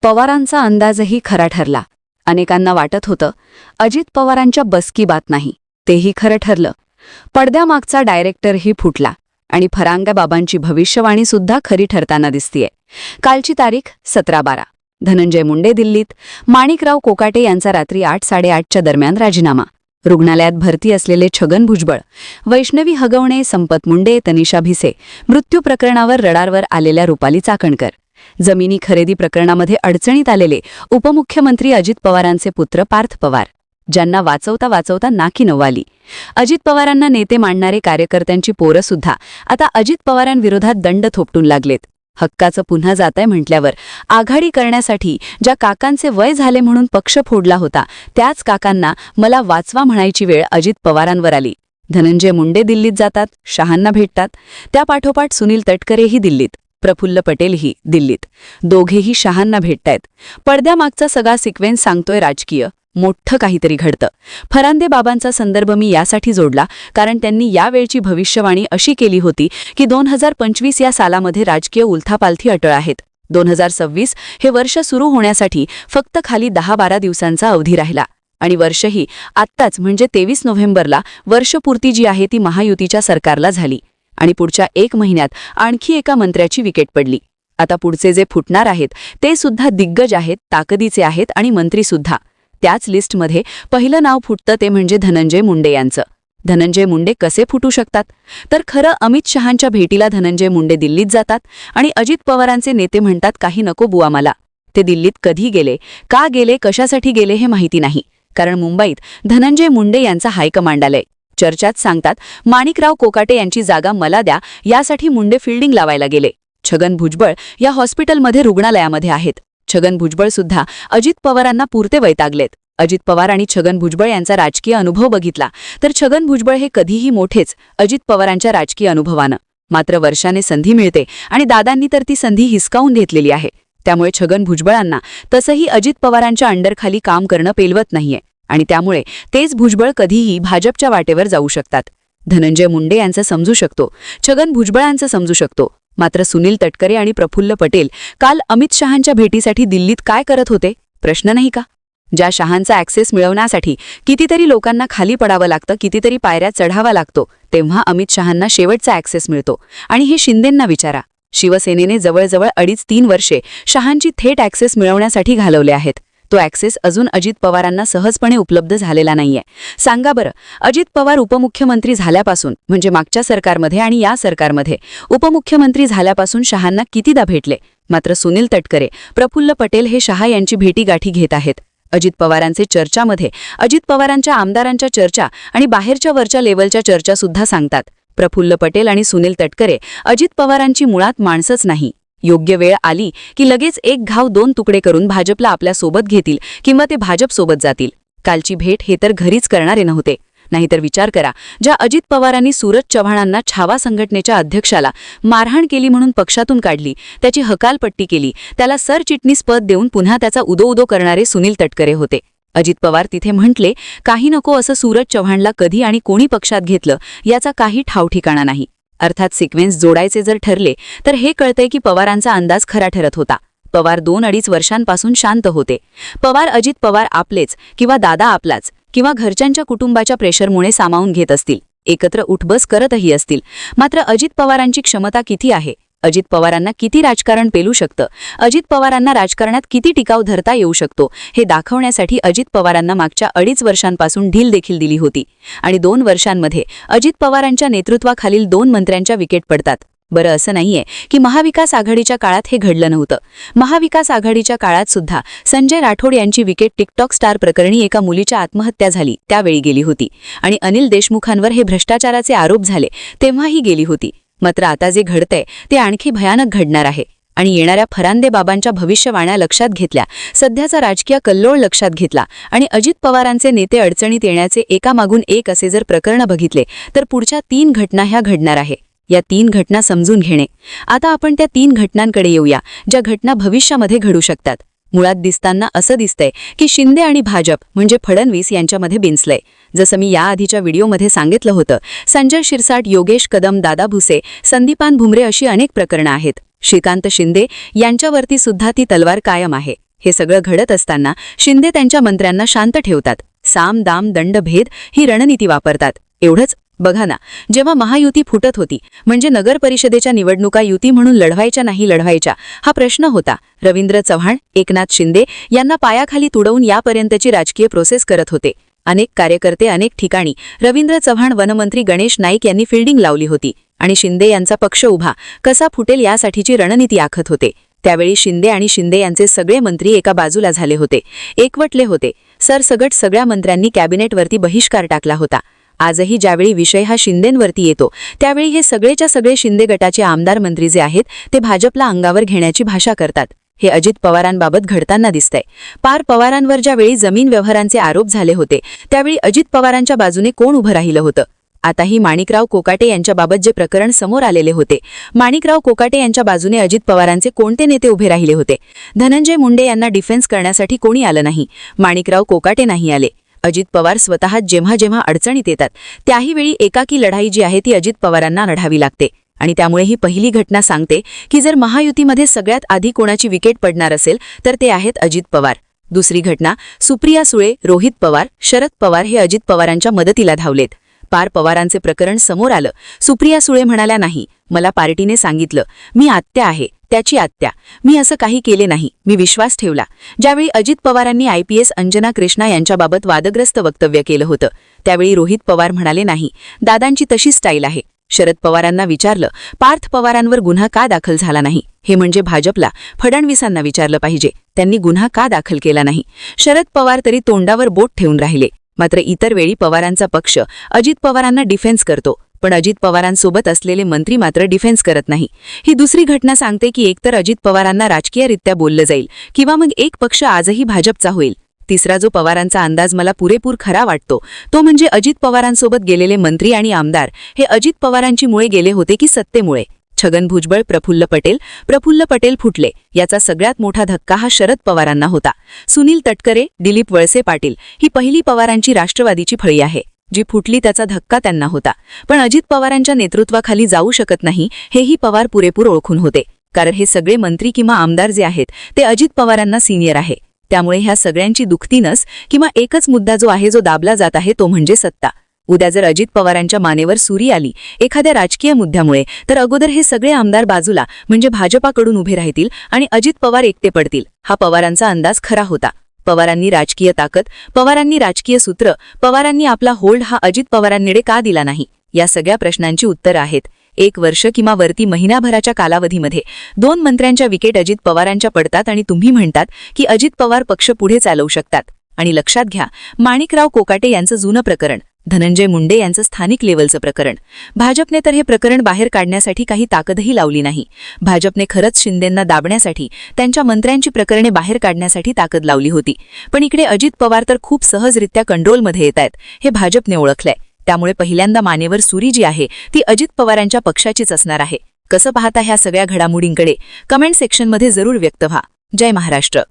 पवारांचा अंदाजही खरा ठरला. अनेकांना वाटत होतं अजित पवारांच्या बसकी बात नाही. तेही खरं ठरलं. पडद्यामागचा डायरेक्टरही फुटला आणि फरांग्याबाबांची भविष्यवाणी सुद्धा खरी ठरताना दिसतीये. कालची तारीख 17/12. धनंजय मुंडे दिल्लीत. माणिकराव कोकाटे यांचा रात्री 8-8:30च्या दरम्यान राजीनामा. रुग्णालयात भरती असलेले छगन भुजबळ, वैष्णवी हगवणे, संपत मुंडे, तनिषा भिसे. मृत्यू प्रकरणावर रडारवर आलेल्या रुपाली चाकणकर. जमिनी खरेदी प्रकरणामध्ये अडचणीत आलेले उपमुख्यमंत्री अजित पवारांचे पुत्र पार्थ पवार, ज्यांना वाचवता वाचवता नाकी नऊ आली. अजित पवारांना नेते मानणारे कार्यकर्त्यांची पोरं सुद्धा आता अजित पवारांविरोधात दंड थोपटून लागलेत. हक्काचं पुन्हा जातंय म्हटल्यावर आघाडी करण्यासाठी ज्या काकांचे वय झाले म्हणून पक्ष फोडला होता, त्याच काकांना मला वाचवा म्हणायची वेळ अजित पवारांवर आली. धनंजय मुंडे दिल्लीत जातात, शहांना भेटतात. त्यापाठोपाठ सुनील तटकरेही दिल्लीत, प्रफुल्ल पटेलही दिल्लीत. दोघेही शहांना भेटतायत. पडद्यामागचा सगळा सिक्वेन्स सांगतोय राजकीय मोठं काहीतरी घडतं. फरांदे बाबांचा संदर्भ मी यासाठी जोडला कारण त्यांनी यावेळची भविष्यवाणी अशी केली होती की 2025 या सालामध्ये राजकीय उलथापालथी अटळ आहेत. 2026 हे वर्ष सुरू होण्यासाठी फक्त खाली 10-12 दिवसांचा अवधी राहिला आणि वर्षही आत्ताच म्हणजे 23 नोव्हेंबरला वर्षपूर्ती जी आहे ती महायुतीच्या सरकारला झाली आणि पुढच्या 1 महिन्यात आणखी एका मंत्र्याची विकेट पडली. आता पुढचे जे फुटणार आहेत ते सुद्धा दिग्गज आहेत, ताकदीचे आहेत आणि मंत्रीसुद्धा. त्याच लिस्टमध्ये पहिलं नाव फुटतं ते म्हणजे धनंजय मुंडे यांचं. धनंजय मुंडे कसे फुटू शकतात? तर खरं अमित शहांच्या भेटीला धनंजय मुंडे दिल्लीत जातात आणि अजित पवारांचे नेते म्हणतात काही नको बुवा मला. ते दिल्लीत कधी गेले, का गेले, कशासाठी गेले हे माहिती नाही, कारण मुंबईत धनंजय मुंडे यांचा हायकमांड आलंय. चर्चात सांगतात माणिकराव कोकाटे यांची जागा मला द्या, यासाठी मुंडे फिल्डिंग लावायला गेले. छगन भुजबळ या हॉस्पिटलमध्ये रुग्णालयामध्ये आहेत. छगन भुजबळ सुद्धा अजित पवारांना पुरते वैतागलेत. अजित पवार आणि छगन भुजबळ यांचा राजकीय अनुभव बघितला तर छगन भुजबळ हे कधीही मोठेच अजित पवारांच्या राजकीय अनुभवानं. मात्र वर्षाने संधी मिळते आणि दादांनी तर ती संधी हिसकावून घेतलेली आहे. त्यामुळे छगन भुजबळांना तसंही अजित पवारांच्या अंडरखाली काम करणं पेलवत नाहीये आणि त्यामुळे तेच भुजबळ कधीही भाजपच्या वाटेवर जाऊ शकतात. धनंजय मुंडे यांचं समजू शकतो, छगन भुजबळांचं समजू शकतो. मात्र सुनील तटकरे आणि प्रफुल्ल पटेल काल अमित शहांच्या भेटीसाठी दिल्लीत काय करत होते? प्रश्न नाही का? ज्या शहांचा ॲक्सेस मिळवण्यासाठी कितीतरी लोकांना खाली पडावं लागतं, कितीतरी पायऱ्या चढावा लागतो, तेव्हा अमित शहांना शेवटचा ॲक्सेस मिळतो. आणि हे शिंदेंना विचारा. शिवसेनेने जवळजवळ 2.5-3 वर्षे शहांची थेट ॲक्सेस मिळवण्यासाठी घालवले आहेत. तो ॲक्सेस अजून अजित पवारांना सहजपणे उपलब्ध झालेला नाहीये. सांगा बरं, अजित पवार उपमुख्यमंत्री झाल्यापासून म्हणजे मागच्या सरकारमध्ये आणि या सरकारमध्ये उपमुख्यमंत्री झाल्यापासून शहांना कितीदा भेटले? मात्र सुनील तटकरे, प्रफुल्ल पटेल हे शहा यांची भेटीगाठी घेत आहेत. अजित पवारांचे चर्चामध्ये अजित पवारांच्या आमदारांच्या चर्चा आणि बाहेरच्या वरच्या लेवलच्या चर्चा सुद्धा सांगतात. प्रफुल्ल पटेल आणि सुनील तटकरे अजित पवारांची मुळात माणसंच नाही. योग्य वेळ आली की लगेच एक घाव 2 तुकडे करून भाजपला आपल्या सोबत घेतील किंवा ते भाजप सोबत जातील. कालची भेट हे तर घरीच करणारे नव्हते. नाहीतर विचार करा, ज्या अजित पवारांनी सूरज चव्हाणांना छावा संघटनेच्या अध्यक्षाला मारहाण केली म्हणून पक्षातून काढली, त्याची हकालपट्टी केली, त्याला सरचिटणीस पद देऊन पुन्हा त्याचा उदो करणारे सुनील तटकरे होते. अजित पवार तिथे म्हटले काही नको असं सूरज चव्हाणला कधी आणि कोणी पक्षात घेतलं याचा काही ठावठिकाणा नाही. अर्थात सिक्वेन्स जोडायचे जर ठरले तर हे कळतंय की पवारांचा अंदाज खरा ठरत होता. पवार 2-2.5 वर्षांपासून शांत होते. पवार अजित पवार आपलेच किंवा दादा आपलाच किंवा घरच्यांच्या कुटुंबाच्या प्रेशरमुळे सामावून घेत असतील, एकत्र उठबस करतही असतील. मात्र अजित पवारांची क्षमता किती आहे? अजित पवारांना किती राजकारण पेलू शकतं? अजित पवारांना राजकारणात किती टिकाव धरता येऊ शकतो हे दाखवण्यासाठी अजित पवारांना मागच्या 2.5 वर्षांपासून ढील देखील दिली होती. आणि 2 वर्षांमध्ये अजित पवारांच्या नेतृत्वाखालील 2 मंत्र्यांच्या विकेट पडतात. बरं, असं नाहीये की महाविकास आघाडीच्या काळात हे घडलं नव्हतं. महाविकास आघाडीच्या काळात सुद्धा संजय राठोड यांची विकेट टिकटॉक स्टार प्रकरणी एका मुलीच्या आत्महत्या झाली त्यावेळी गेली होती आणि अनिल देशमुखांवर हे भ्रष्टाचाराचे आरोप झाले तेव्हाही गेली होती. मात्र आता जे घडतंय ते आणखी भयानक घडणार आहे. आणि येणाऱ्या फरांदे बाबांच्या भविष्यवाण्या लक्षात घेतल्या, सध्याचा राजकीय कल्लोळ लक्षात घेतला आणि अजित पवारांचे नेते अडचणीत येण्याचे एकामागून एक असे जर प्रकरण बघितले तर पुढच्या 3 घटना ह्या घडणार आहे. या 3 घटना समजून घेणे. आता आपण त्या 3 घटनांकडे येऊया ज्या घटना भविष्यामध्ये घडू शकतात. मुळात दिसताना असं दिसतंय की शिंदे आणि भाजप म्हणजे फडणवीस यांच्यामध्ये बिनसलंय. जसं मी याआधीच्या व्हिडिओमध्ये सांगितलं होतं, संजय शिरसाट, योगेश कदम, दादा भुसे, संदीपान भुमरे अशी अनेक प्रकरणं आहेत. श्रीकांत शिंदे यांच्यावरती सुद्धा ती तलवार कायम आहे. हे सगळं घडत असताना शिंदे त्यांच्या मंत्र्यांना शांत ठेवतात. साम दाम दंड भेद ही रणनीती वापरतात. एवढंच बघा ना, जेव्हा महायुती फुटत होती, म्हणजे नगर परिषदेच्या निवडणुका युती म्हणून लढवायच्या नाही लढवायच्या हा प्रश्न होता, रवींद्र चव्हाण एकनाथ शिंदे यांना पायाखाली तुडवून यापर्यंतची राजकीय प्रोसेस करत होते. अनेक कार्यकर्ते अनेक ठिकाणी, रवींद्र चव्हाण वनमंत्री गणेश नाईक यांनी फिल्डिंग लावली होती आणि शिंदे यांचा पक्ष उभा कसा फुटेल यासाठीची रणनीती आखत होते. त्यावेळी शिंदे आणि शिंदे यांचे सगळे मंत्री एका बाजूला झाले होते, एकवटले होते. सरसगट सगळ्या मंत्र्यांनी कॅबिनेटवरती बहिष्कार टाकला होता. आजही ज्यावेळी विषय हा शिंदेंवरती येतो, त्यावेळी हे सगळेच्या सगळे शिंदे गटाचे आमदार मंत्री जे आहेत ते भाजपला अंगावर घेण्याची भाषा करतात. हे अजित पवारांबाबत घडताना दिसतंय. पार पवारांवर ज्यावेळी जमीन व्यवहारांचे आरोप झाले होते, त्यावेळी अजित पवारांच्या बाजूने कोण उभं राहिलं होतं? आताही माणिकराव कोकाटे यांच्याबाबत जे प्रकरण समोर आलेले होते, माणिकराव कोकाटे यांच्या बाजूने अजित पवारांचे कोणते नेते उभे राहिले होते? धनंजय मुंडे यांना डिफेन्स करण्यासाठी कोणी आलं नाही, माणिकराव कोकाटे नाही आले. अजित पवार स्वतः जेव्हा जेव्हा अडचणीत येतात, त्याही वेळी एकाकी लढाई जी आहे ती अजित पवारांना लढावी लागते. आणि त्यामुळे ही पहिली घटना सांगते की जर महायुतीमध्ये सगळ्यात आधी कोणाची विकेट पडणार असेल तर ते आहेत अजित पवार. दुसरी घटना, सुप्रिया सुळे, रोहित पवार, शरद पवार हे अजित पवारांच्या मदतीला धावलेत. पार पवारांचे प्रकरण समोर आलं. सुप्रिया सुळे म्हणाल्या, नाही, मला पार्टीने सांगितलं, मी आत्या आहे, त्याची आत्या, मी असं काही केले नाही, मी विश्वास ठेवला. ज्यावेळी अजित पवारांनी IPS अंजना कृष्णा यांच्याबाबत वादग्रस्त वक्तव्य केलं होतं, त्यावेळी रोहित पवार म्हणाले, नाही, दादांची तशी स्टाईल आहे. शरद पवारांना विचारलं, पार्थ पवारांवर गुन्हा का दाखल झाला नाही? हे म्हणजे भाजपला, फडणवीसांना विचारलं पाहिजे, त्यांनी गुन्हा का दाखल केला नाही? शरद पवार तरी तोंडावर बोट ठेवून राहिले. मात्र इतर वेळी पवारांचा पक्ष अजित पवारांना डिफेन्स करतो, पण अजित पवारांसोबत असलेले मंत्री मात्र डिफेन्स करत नाही. ही दुसरी घटना सांगते की एकतर अजित पवारांना राजकीयरित्या बोललं जाईल किंवा मग एक पक्ष आजही भाजपचा होईल. तिसरा जो पवारांचा अंदाज मला पुरेपूर खरा वाटतो, तो म्हणजे अजित पवारांसोबत गेलेले मंत्री आणि आमदार हे अजित पवारांची मुळे गेले होते की सत्तेमुळे? छगन भुजबळ, प्रफुल्ल पटेल फुटले. याचा सगळ्यात मोठा धक्का हा शरद पवारांना होता. सुनील तटकरे, दिलीप वळसे पाटील ही पहिली पवारांची राष्ट्रवादीची फळी आहे, जी फुटली. त्याचा धक्का त्यांना होता. पण अजित पवारांच्या नेतृत्वाखाली जाऊ शकत नाही हेही पवार पुरेपूर ओळखून होते, कारण हे सगळे मंत्री किंवा आमदार जे आहेत ते अजित पवारांना सिनियर आहे. त्यामुळे ह्या सगळ्यांची दुखती नस किंवा एकच मुद्दा जो आहे, जो दाबला जात आहे, तो म्हणजे सत्ता. उद्या जर अजित पवारांच्या मानेवर सुरी आली एखाद्या राजकीय मुद्द्यामुळे, तर अगोदर हे सगळे आमदार बाजूला म्हणजे भाजपाकडून उभे राहतील आणि अजित पवार एकटे पडतील. हा पवारांचा अंदाज खरा होता. पवारांनी राजकीय ताकद, पवारांनी राजकीय सूत्र, पवारांनी आपला होल्ड हा अजित पवारांनिडे का दिला नाही? या सगळ्या प्रश्नांची उत्तरं आहेत. 1 वर्ष किंवा वरती महिनाभराच्या कालावधीमध्ये 2 मंत्र्यांच्या विकेट अजित पवारांच्या पडतात आणि तुम्ही म्हणतात की अजित पवार पक्ष पुढे चालवू शकतात. आणि लक्षात घ्या, माणिकराव कोकाटे यांचं जुनं प्रकरण, धनंजय मुंडे यांचं स्थानिक लेवलचं प्रकरण. भाजपने तर हे प्रकरण बाहेर काढण्यासाठी काही ताकदही लावली नाही. भाजपने खरंच शिंदेंना दाबण्यासाठी, त्यांच्या मंत्र्यांची प्रकरणे बाहेर काढण्यासाठी ताकद लावली होती. पण इकडे अजित पवार तर खूप सहजरित्या कंट्रोलमध्ये येत आहेत, हे भाजपने ओळखलंय. त्यामुळे पहिल्यांदा मानेवर सुरी जी आहे ती अजित पवारांच्या पक्षाचीच असणार आहे. कसं पाहता ह्या सगळ्या घडामोडींकडे? कमेंट सेक्शनमध्ये जरूर व्यक्त व्हा. जय महाराष्ट्र.